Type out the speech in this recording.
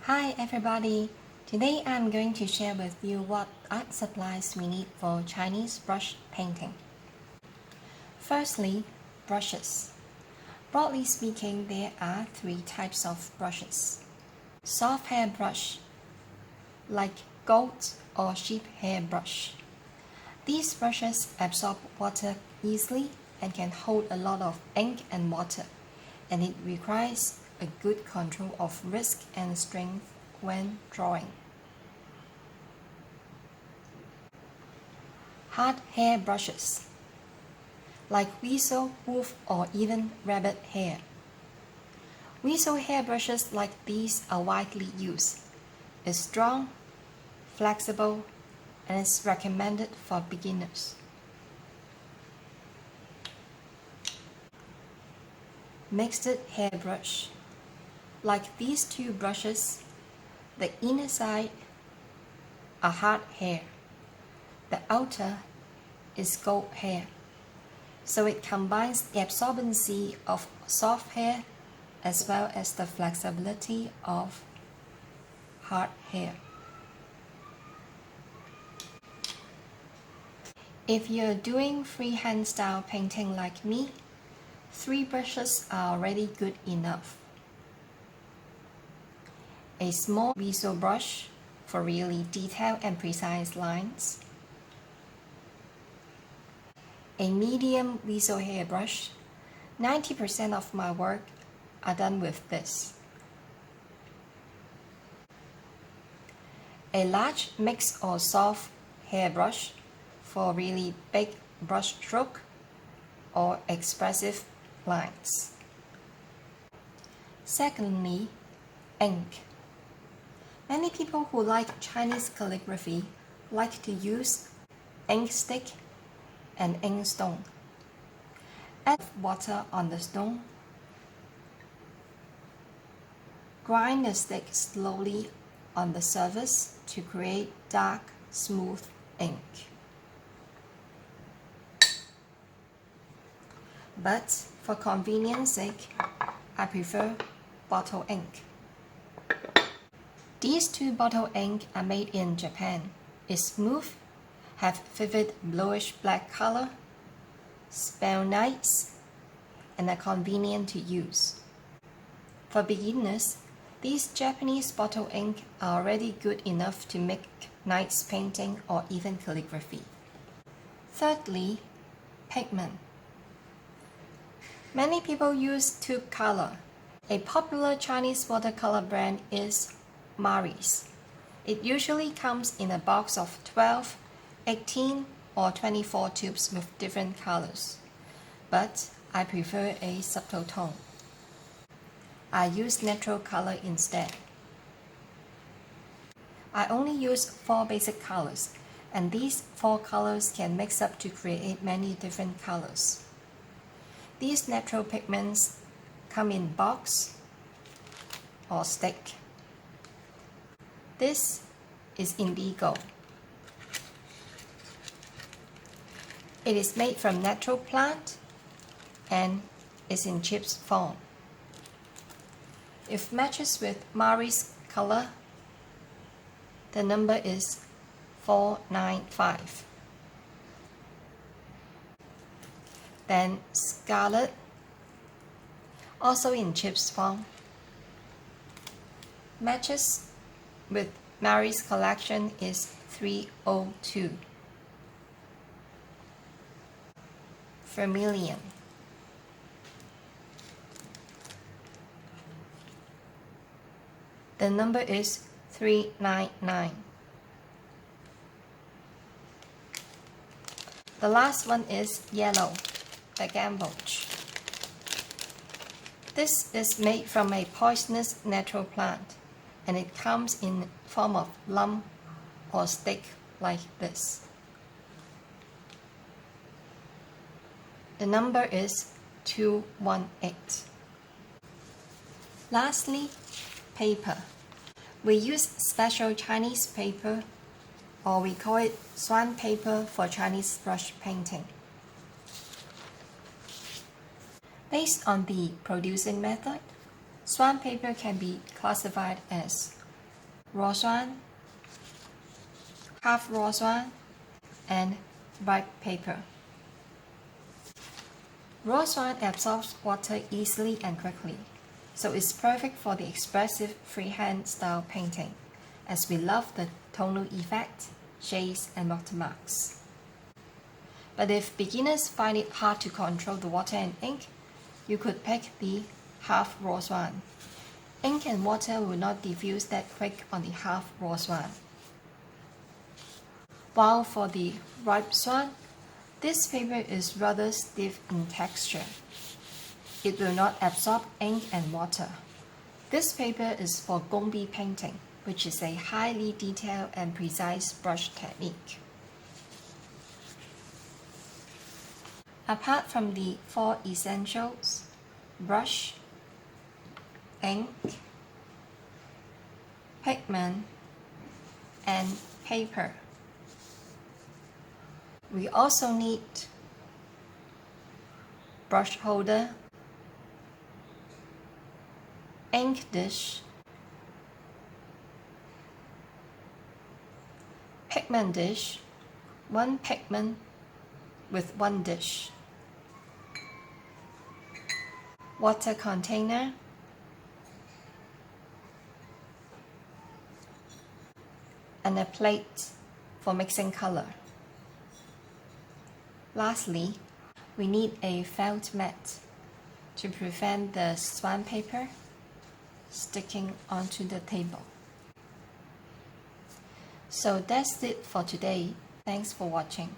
Hi everybody! Today I'm going to share with you what art supplies we need for Chinese brush painting. Firstly, brushes. Broadly speaking, there are three types of brushes. Soft hair brush, like goat or sheep hair brush. These brushes absorb water easily and can hold a lot of ink and water, and it requires a good control of risk and strength when drawing. Hard hair brushes, like weasel, wolf, or even rabbit hair. Weasel hair brushes like these are widely used. It's strong, flexible, and is recommended for beginners. Mixed hair brush, like these two brushes, the inner side are hard hair, the outer is goat hair, so it combines the absorbency of soft hair as well as the flexibility of hard hair. If you're doing freehand style painting like me, 3 brushes are already good enough. A small weasel brush for really detailed and precise lines. A medium weasel hair brush. 90% of my work are done with this. A large mixed or soft hair brush for really big brush stroke or expressive lines. Secondly, ink. Many people who like Chinese calligraphy like to use ink stick and ink stone. Add water on the stone. Grind the stick slowly on the surface to create dark, smooth ink. But for convenience sake, I prefer bottle ink. These 2 bottle ink are made in Japan. It's smooth, have vivid bluish black color, smell nice, and are convenient to use. For beginners, these Japanese bottle ink are already good enough to make nice painting or even calligraphy. Thirdly, pigment. Many people use tube color. A popular Chinese watercolor brand is Maris. It usually comes in a box of 12, 18, or 24 tubes with different colors, but I prefer a subtle tone. I use natural color instead. I only use 4 basic colors, and these 4 colors can mix up to create many different colors. These natural pigments come in box or stick. This is indigo. It is made from natural plant and is in chips form. If matches with Maris color, the number is 495. Then scarlet, also in chips form, matches with Mary's collection is 302. Vermilion. The number is 399. The last one is yellow, the gamboge. This is made from a poisonous natural plant, and it comes in form of lump or stick like this. The number is 218. Lastly, paper. We use special Chinese paper, or we call it Xuan paper for Chinese brush painting. Based on the producing method, Xuan paper can be classified as raw Xuan, half raw Xuan, and bright paper. Raw Xuan absorbs water easily and quickly, so it's perfect for the expressive freehand style painting, as we love the tonal effect, shades, and watermarks. But if beginners find it hard to control the water and ink, you could pick the half raw Xuan. Ink and water will not diffuse that quick on the half raw Xuan. While for the ripe Xuan, this paper is rather stiff in texture. It will not absorb ink and water. This paper is for gongbi painting, which is a highly detailed and precise brush technique. Apart from the 4 essentials, brush, ink, pigment, and paper, we also need brush holder, ink dish, pigment dish, 1 pigment with 1 dish, water container, and a plate for mixing color. Lastly, we need a felt mat to prevent the Xuan paper sticking onto the table. So that's it for today. Thanks for watching.